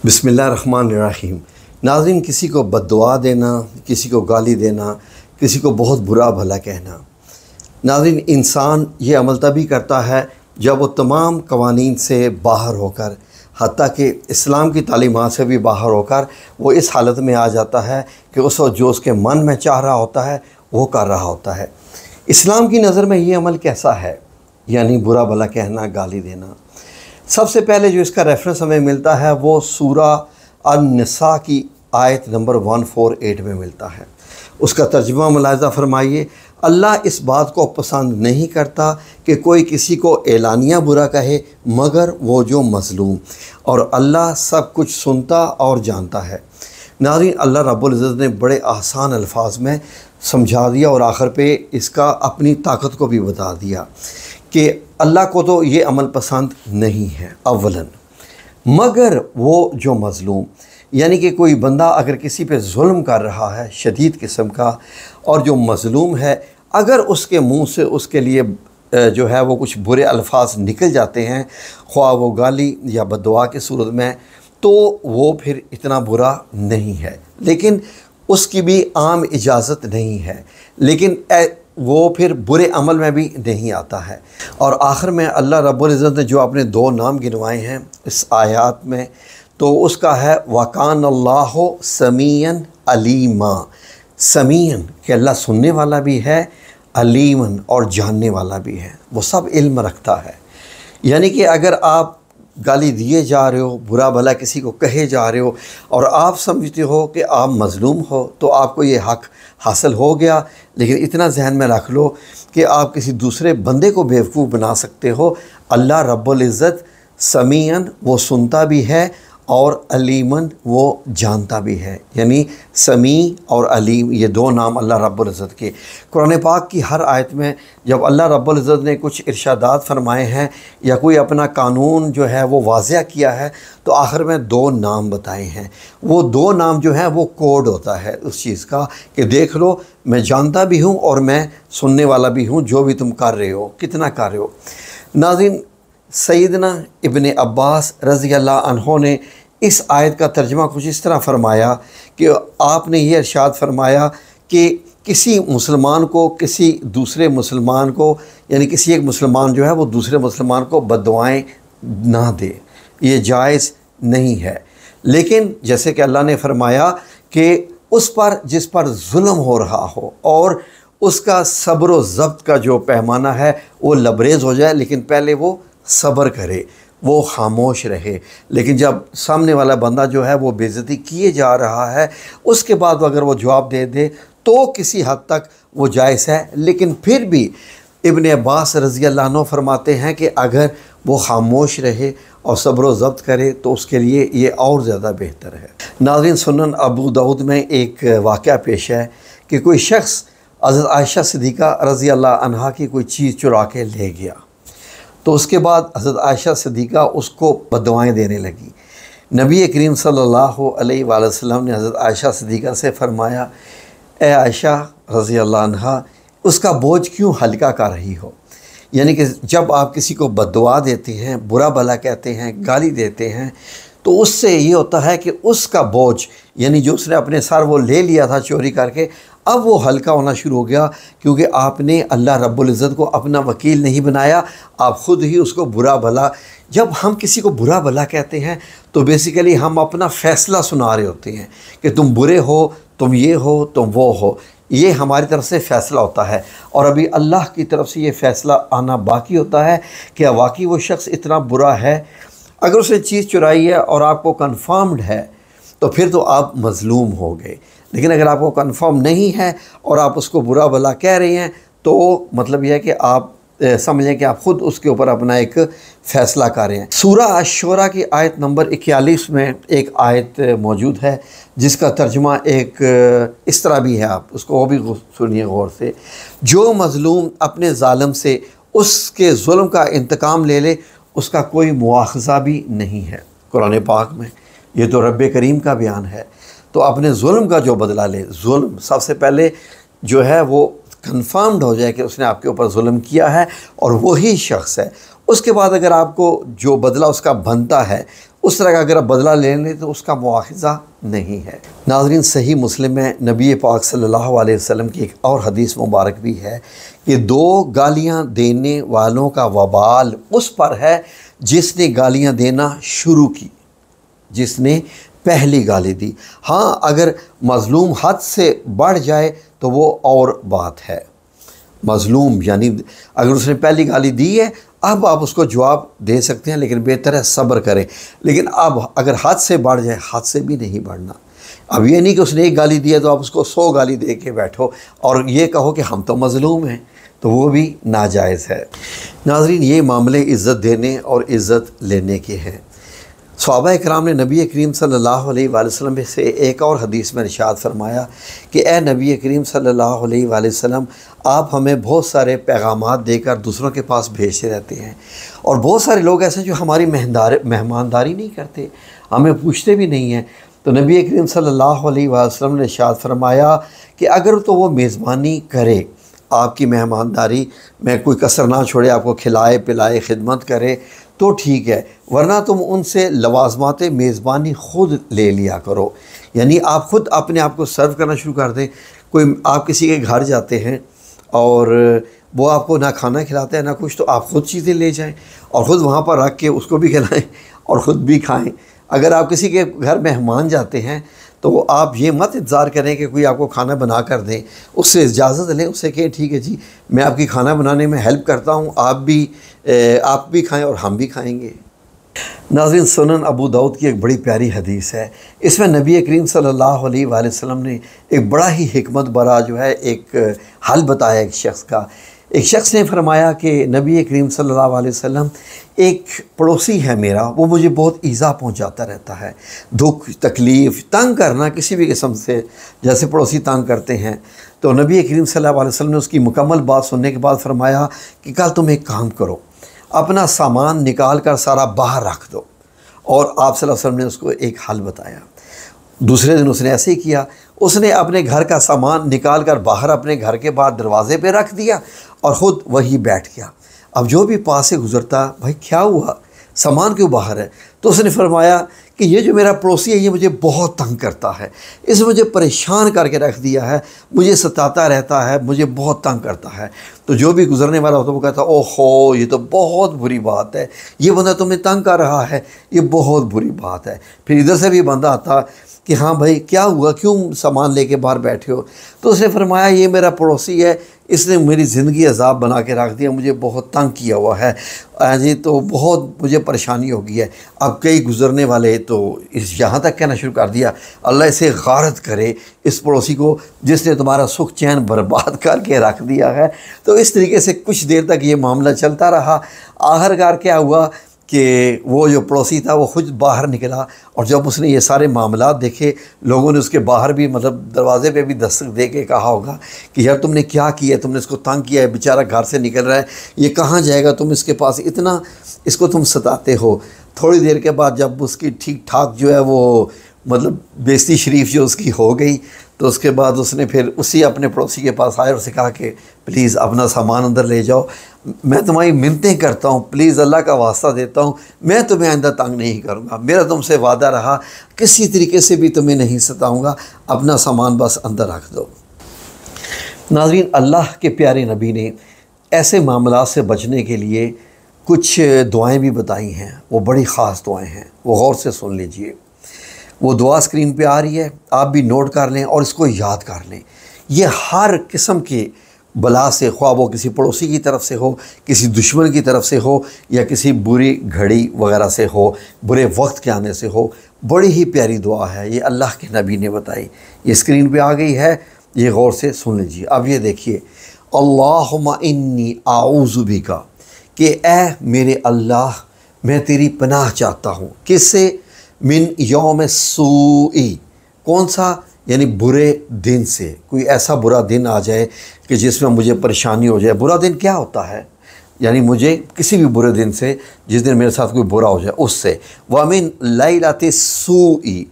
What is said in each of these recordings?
बिस्मिल्लाहिर्रहमानिर्रहीम। नाज़रीन, किसी को बद्दुआ देना, किसी को गाली देना, किसी को बहुत बुरा भला कहना, नाज़रीन इंसान ये अमल तभी करता है जब वो तमाम कवानीन से बाहर होकर, हत्ता कि इस्लाम की तालीमात से भी बाहर होकर वो इस हालत में आ जाता है कि उस वक्त जो उसके मन में चाह रहा होता है वो कर रहा होता है। इस्लाम की नज़र में ये अमल कैसा है, यानी बुरा भला कहना, गाली देना। सबसे पहले जो इसका रेफरेंस हमें मिलता है वो सूरा अन-निसा की आयत नंबर 148 में मिलता है। उसका तर्जुमा मुलाहिज़ा फरमाइए। अल्लाह इस बात को पसंद नहीं करता कि कोई किसी को एलानिया बुरा कहे मगर वो जो मज़लूम, और अल्लाह सब कुछ सुनता और जानता है। नाज़रीन, अल्लाह रब्बुल इज़्ज़त ने बड़े आसान अल्फाज में समझा दिया और आखिर पे इसका अपनी ताकत को भी बता दिया कि अल्लाह को तो ये अमल पसंद नहीं है अव्वलन, मगर वो जो मज़लूम, यानी कि कोई बंदा अगर किसी पे जुल्म कर रहा है शदीद किस्म का, और जो मज़लूम है अगर उसके मुंह से उसके लिए जो है वो कुछ बुरे अल्फाज निकल जाते हैं, ख्वाह वो गाली या बद्दुआ की सूरत में, तो वो फिर इतना बुरा नहीं है, लेकिन उसकी भी आम इजाज़त नहीं है, लेकिन वो फिर बुरे अमल में भी नहीं आता है। और आखिर में अल्लाह रब्बुल इज़्ज़त ने जो अपने दो नाम गिनवाए हैं इस आयत में, तो उसका है वकान अल्लाहु समीअन अलीमा। समीअन कि अल्लाह सुनने वाला भी है, अलीमन और जानने वाला भी है, वो सब इल्म रखता है। यानी कि अगर आप गाली दिए जा रहे हो, बुरा भला किसी को कहे जा रहे हो और आप समझते हो कि आप मज़लूम हो, तो आपको ये हक़ हासिल हो गया, लेकिन इतना जहन में रख लो कि आप किसी दूसरे बंदे को बेवकूफ़ बना सकते हो। अल्लाह रब्बुल इज़्ज़त समीअन वो सुनता भी है और अलीमन वो जानता भी है, यानी समी और अलीम ये दो नाम अल्लाह रब्बुल इज़्ज़त के कुरान पाक की हर आयत में जब अल्लाह रब्बुल इज़्ज़त ने कुछ इरशादात फरमाए हैं या कोई अपना कानून जो है वो वाज़िया किया है, तो आखिर में दो नाम बताए हैं। वो दो नाम जो हैं वो कोड होता है उस चीज़ का कि देख लो, मैं जानता भी हूँ और मैं सुनने वाला भी हूँ, जो भी तुम कर रहे हो, कितना कर रहे हो। नाज़रीन, सैयदना इब्ने अब्बास रज़ी अल्लाह अन्हो ने इस आयत का तर्जुमा कुछ इस तरह फ़रमाया कि आपने ये इरशाद फरमाया कि किसी मुसलमान को किसी दूसरे मुसलमान को, यानी किसी एक मुसलमान जो है वो दूसरे मुसलमान को बद्दुआएं ना दे, ये जायज़ नहीं है। लेकिन जैसे कि अल्लाह ने फरमाया कि उस पर जिस पर जुल्म हो रहा हो और उसका सब्र व ज़ब्त का जो पैमाना है वो लबरेज़ हो जाए, लेकिन पहले वो सब्र करे, वो खामोश रहे। लेकिन जब सामने वाला बंदा जो है वो बेइज्जती किए जा रहा है, उसके बाद अगर वो जवाब दे दे तो किसी हद तक वो जायज़ है। लेकिन फिर भी इब्ने अब्बास रज़ी अल्लाह अन्हु फरमाते हैं कि अगर वो खामोश रहे और सब्र व ज़ब्त करे तो उसके लिए ये और ज़्यादा बेहतर है। नाज़रीन, सुनन अबू दाऊद में एक वाक़या पेश है कि कोई शख्स हज़रत आयशा सिद्दीक़ा रज़ी अल्लाह अन्हा की कोई चीज़ चुरा के ले गया, तो उसके बाद हज़रत आयशा सिद्दीक़ा उसको बद्दुआएं देने लगी। नबी करीम सल्लल्लाहु अलैहि वसल्लम ने हज़रत आयशा सिद्दीक़ा से फ़रमाया, ए आयशा रज़ी अल्लाह अन्हा, उसका बोझ क्यों हल्का कर रही हो। यानी कि जब आप किसी को बद्दुआ देते हैं, बुरा भला कहते हैं, गाली देते हैं, तो उससे ये होता है कि उसका बोझ, यानी जो उसने अपने सर वो ले लिया था चोरी करके, अब वो हल्का होना शुरू हो गया, क्योंकि आपने अल्लाह रब्बुल इज़्ज़त को अपना वकील नहीं बनाया, आप ख़ुद ही उसको बुरा भला। जब हम किसी को बुरा भला कहते हैं तो बेसिकली हम अपना फ़ैसला सुना रहे होते हैं कि तुम बुरे हो, तुम ये हो, तुम वो हो, ये हमारी तरफ से फ़ैसला होता है। और अभी अल्लाह की तरफ से ये फ़ैसला आना बाकी होता है कि वाकई वो शख्स इतना बुरा है। अगर उसने चीज़ चुराई है और आपको कन्फर्म्ड है तो फिर तो आप मज़लूम हो गए, लेकिन अगर आपको कन्फर्म नहीं है और आप उसको बुरा भला कह रहे हैं तो मतलब यह है कि आप समझें कि आप ख़ुद उसके ऊपर अपना एक फ़ैसला कर रहे हैं। सूरा अश-शुरा की आयत नंबर 41 में एक आयत मौजूद है जिसका तर्जुमा एक इस तरह भी है, आप उसको वो भी सुनिए गौर से। जो मज़लूम अपने ज़ालिम से उसके जुल्म का इंतकाम ले ले, उसका कोई मुआख़ज़ा भी नहीं है। कुरान पाक में ये तो रब्बे करीम का बयान है। तो अपने जुल्म का जो बदला ले, जुल्म सबसे पहले जो है वो कन्फर्म्ड हो जाए कि उसने आपके ऊपर जुल्म किया है और वही शख्स है। उसके बाद अगर आपको जो बदला उसका बनता है उस तरह का अगर आप बदला ले लें तो उसका मुआखज़ा नहीं है। नाज़रीन, सही मुस्लिम में नबी पाक सल्लल्लाहु अलैहि वसल्लम की एक और हदीस मुबारक भी है कि 2 गालियाँ देने वालों का वबाल उस पर है जिसने गालियाँ देना शुरू की, जिसने पहली गाली दी। हाँ, अगर मज़लूम हद से बढ़ जाए तो वो और बात है। मज़लूम यानी अगर उसने पहली गाली दी है, अब आप उसको जवाब दे सकते हैं, लेकिन बेहतर है सब्र करें। लेकिन अब अगर हद से बढ़ जाए, हद से भी नहीं बढ़ना। अब ये नहीं कि उसने एक गाली दी है तो आप उसको 100 गाली दे के बैठो और ये कहो कि हम तो मज़लूम हैं, तो वो भी नाजायज़ है। नाज़रीन, ये मामले इज़्ज़त देने और इज़्ज़त लेने के हैं। सहाबा इकराम ने नबी करीम सल्लल्लाहु अलैहि वसल्लम से एक और हदीस में इरशाद फरमाया कि ए नबी करीम सल्लल्लाहु अलैहि वसल्लम, आप हमें बहुत सारे पैगामात देकर दूसरों के पास भेजते रहते हैं, और बहुत सारे लोग ऐसे जो हमारी मेहमानदारी नहीं करते, हमें पूछते भी नहीं हैं। तो नबी करीम सल्लल्लाहु अलैहि वसल्लम ने इरशाद फरमाया कि अगर तो वो मेज़बानी करे, आपकी मेहमानदारी में कोई कसर ना छोड़े, आपको खिलाए पिलाए खिदमत करे तो ठीक है, वरना तुम उनसे लवाजमात मेज़बानी ख़ुद ले लिया करो। यानी आप ख़ुद अपने आप को सर्व करना शुरू कर दें। कोई आप किसी के घर जाते हैं और वो आपको ना खाना खिलाते हैं ना कुछ, तो आप ख़ुद चीज़ें ले जाएं और ख़ुद वहाँ पर रख के उसको भी खिलाएं और ख़ुद भी खाएं। अगर आप किसी के घर मेहमान जाते हैं तो आप ये मत इंतज़ार करें कि कोई आपको खाना बना कर दें, उससे इजाज़त लें, उससे कहें ठीक है जी, मैं आपकी खाना बनाने में हेल्प करता हूँ, आप भी खाएं और हम भी खाएंगे। नाज़रीन, सुनन अबू दाऊद की एक बड़ी प्यारी हदीस है। इसमें नबी करीम सल्लल्लाहु अलैहि वसल्लम ने एक बड़ा ही हिकमत भरा जो है एक हल बताया एक शख्स का। एक शख्स ने फरमाया कि नबी करीम सल्लल्लाहु अलैहि वसल्लम, एक पड़ोसी है मेरा, वो मुझे बहुत ईज़ा पहुंचाता रहता है, दुख तकलीफ़ तंग करना किसी भी किस्म से जैसे पड़ोसी तंग करते हैं। तो नबी करीम सल्लल्लाहु अलैहि वसल्लम ने उसकी मुकम्मल बात सुनने के बाद फरमाया कि कल तुम एक काम करो, अपना सामान निकाल कर सारा बाहर रख दो। और आप सल्लल्लाहु अलैहि वसल्लम ने उसको एक हल बताया। दूसरे दिन उसने ऐसे ही किया, उसने अपने घर का सामान निकाल कर बाहर अपने घर के बाहर दरवाज़े पे रख दिया और ख़ुद वहीं बैठ गया। अब जो भी पास से गुज़रता, भाई क्या हुआ, सामान क्यों बाहर है? तो उसने फरमाया कि ये जो मेरा पड़ोसी है ये मुझे बहुत तंग करता है, इसने मुझे परेशान करके रख दिया है, मुझे सताता रहता है, मुझे बहुत तंग करता है। तो जो भी गुज़रने वाला होता वो कहता, ओहो ये तो बहुत बुरी बात है, ये बंदा तुम्हें तंग कर रहा है, ये बहुत बुरी बात है। फिर इधर से भी बंदा आता कि हाँ भाई क्या हुआ, क्यों सामान लेके बाहर बैठे हो? तो उसने फरमाया ये मेरा पड़ोसी है, इसने मेरी ज़िंदगी अजाब बना के रख दिया, मुझे बहुत तंग किया हुआ है जी, तो बहुत मुझे परेशानी हो गई है। अब कई गुज़रने वाले तो इस यहाँ तक कहना शुरू कर दिया, अल्लाह इसे गारत करे, इस पड़ोसी को जिसने तुम्हारा सुख चैन बर्बाद करके रख दिया है। तो इस तरीके से कुछ देर तक ये मामला चलता रहा। आखिरकार क्या हुआ कि वो जो पड़ोसी था वो खुद बाहर निकला, और जब उसने ये सारे मामलात देखे, लोगों ने उसके बाहर भी मतलब दरवाज़े पे भी दस्तक दे के कहा होगा कि यार तुमने क्या किया, तुमने इसको तंग किया है, बेचारा घर से निकल रहा है, ये कहाँ जाएगा, तुम इसके पास इतना इसको तुम सताते हो। थोड़ी देर के बाद जब उसकी ठीक ठाक जो है वो मतलब बेइज्जती शरीफ जो उसकी हो गई, तो उसके बाद उसने फिर उसी अपने पड़ोसी के पास आया और उसे कहा कि प्लीज़ अपना सामान अंदर ले जाओ, मैं तुम्हारी मिन्नतें करता हूँ, प्लीज़ अल्लाह का वास्ता देता हूँ, मैं तुम्हें आइंदा तंग नहीं करूँगा, मेरा तुमसे वादा रहा किसी तरीके से भी तुम्हें नहीं सताऊँगा, अपना सामान बस अंदर रख दो। नाज़रीन, अल्लाह के प्यारे नबी ने ऐसे मामलात से बचने के लिए कुछ दुआएँ भी बताई हैं, वो बड़ी ख़ास दुआएँ हैं, वो गौर से सुन लीजिए। वो दुआ स्क्रीन पे आ रही है, आप भी नोट कर लें और इसको याद कर लें। ये हर किस्म के बला से, ख्वाह वो किसी पड़ोसी की तरफ से हो, किसी दुश्मन की तरफ से हो, या किसी बुरी घड़ी वगैरह से हो, बुरे वक्त के आने से हो, बड़ी ही प्यारी दुआ है, ये अल्लाह के नबी ने बताई। ये स्क्रीन पे आ गई है, ये गौर से सुन लीजिए। अब ये देखिए, अल्लाहुम्मा इन्नी आऊज़ु बिका, कि ए मेरे अल्लाह मैं तेरी पनाह चाहता हूँ, किससे? मिन यौम सूई, कौन सा? यानी बुरे दिन से, कोई ऐसा बुरा दिन आ जाए कि जिसमें मुझे परेशानी हो जाए। बुरा दिन क्या होता है? यानी मुझे किसी भी बुरे दिन से, जिस दिन मेरे साथ कोई बुरा हो जाए उससे। व मिन लैलति सूई,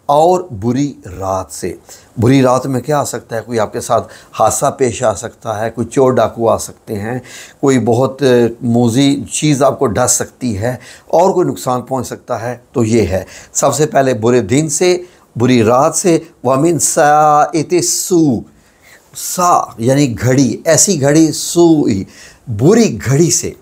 और बुरी रात से। बुरी रात में क्या आ सकता है? कोई आपके साथ हादसा पेश आ सकता है, कोई चोर डाकू आ सकते हैं, कोई बहुत मोज़ी चीज़ आपको डस सकती है और कोई नुकसान पहुंच सकता है। तो ये है सबसे पहले बुरे दिन से, बुरी रात से। वमिन साइति सू, सा यानी घड़ी, ऐसी घड़ी, सूई बुरी घड़ी से।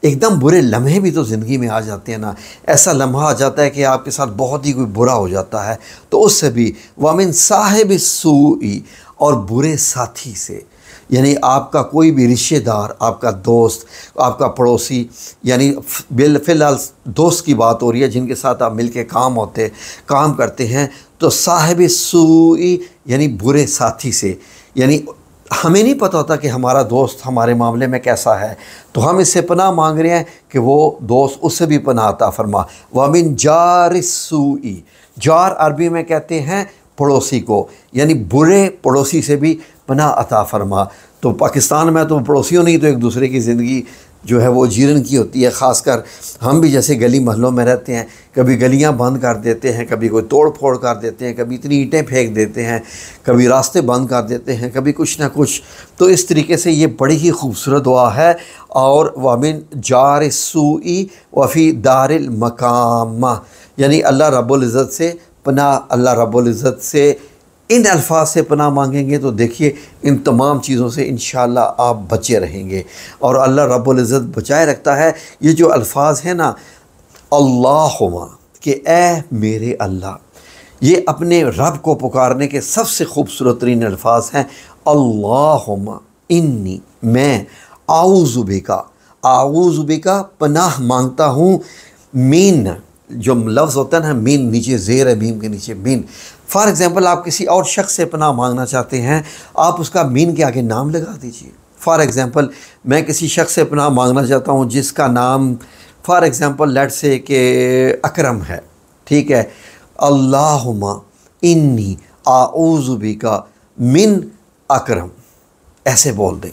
एकदम बुरे लम्हे भी तो ज़िंदगी में आ जाते हैं ना, ऐसा लम्हा आ जाता है कि आपके साथ बहुत ही कोई बुरा हो जाता है, तो उससे भी। वमिन साहिब सूई, और बुरे साथी से, यानी आपका कोई भी रिश्तेदार, आपका दोस्त, आपका पड़ोसी, यानी फ़िलहाल दोस्त की बात हो रही है जिनके साथ आप मिल के काम करते हैं, तो साहिब सूई यानी बुरे साथी से। यानी हमें नहीं पता होता कि हमारा दोस्त हमारे मामले में कैसा है, तो हम इससे पनाह मांग रहे हैं कि वो दोस्त उससे भी पनाह अता फरमा। वमिन जार सूई, जार अरबी में कहते हैं पड़ोसी को, यानी बुरे पड़ोसी से भी पनाह अता फरमा। तो पाकिस्तान में तो पड़ोसियों नहीं तो एक दूसरे की ज़िंदगी जो है वो जीरन की होती है। ख़ासकर हम भी जैसे गली महलों में रहते हैं, कभी गलियां बंद कर देते हैं, कभी कोई तोड़ फोड़ कर देते हैं, कभी इतनी ईंटें फेंक देते हैं, कभी रास्ते बंद कर देते हैं, कभी कुछ ना कुछ। तो इस तरीके से ये बड़ी ही खूबसूरत दुआ है। और वमिन जार सूई वफ़ी दारिल मकामा, यानी अल्लाह रब्बुल इज़्ज़त से पनाह, अल्लाह रब्बुल इज़्ज़त से इन अल्फाज से पनाह मांगेंगे तो देखिए इन तमाम चीज़ों से इंशाअल्लाह आप बचे रहेंगे और अल्लाह रब्बुल इज़्ज़त बचाए रखता है। ये जो अल्फाज हैं ना, अल्लाहुम्मा, कि ए मेरे अल्लाह, ये अपने रब को पुकारने के सबसे खूबसूरत तरीन अल्फाज हैं। अल्लाहुम्मा इन्नी, मैं, आऊज़ु बिका, आऊज़ु बिका पनाह मांगता हूँ, मीन, जो लफ्ज़ होता है ना मीन, नीचे ज़ेर है मीम के नीचे मीन। फ़ॉर एग्ज़ाम्पल आप किसी और शख्स से पनाह मांगना चाहते हैं, आप उसका मीन के आगे नाम लगा दीजिए। फ़ॉर एग्ज़ाम्पल मैं किसी शख्स से पनाह मांगना चाहता हूँ जिसका नाम फ़ॉर एग्ज़ाम्पल लेट्स से कि अकरम है, ठीक है। अल्लाहुम्मा इन्नी आऊज़ु बिका मिन अकरम, ऐसे बोल दें।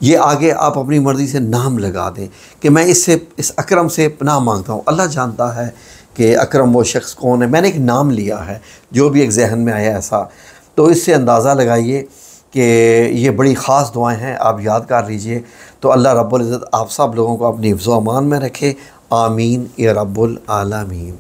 ये आगे आप अपनी मर्ज़ी से नाम लगा दें कि मैं इस अकरम से पनाह मांगता हूँ। अल्लाह जानता है कि अकरम वो शख्स कौन है, मैंने एक नाम लिया है, जो भी एक जहन में आया ऐसा। तो इससे अंदाज़ा लगाइए कि ये बड़ी ख़ास दुआएं हैं, आप याद कर लीजिए। तो अल्लाह रब्बुल इज़्ज़त आप सब लोगों को अपनी हिफ्ज़ व अमान में रखे। आमीन या रब्बुल आलमीन।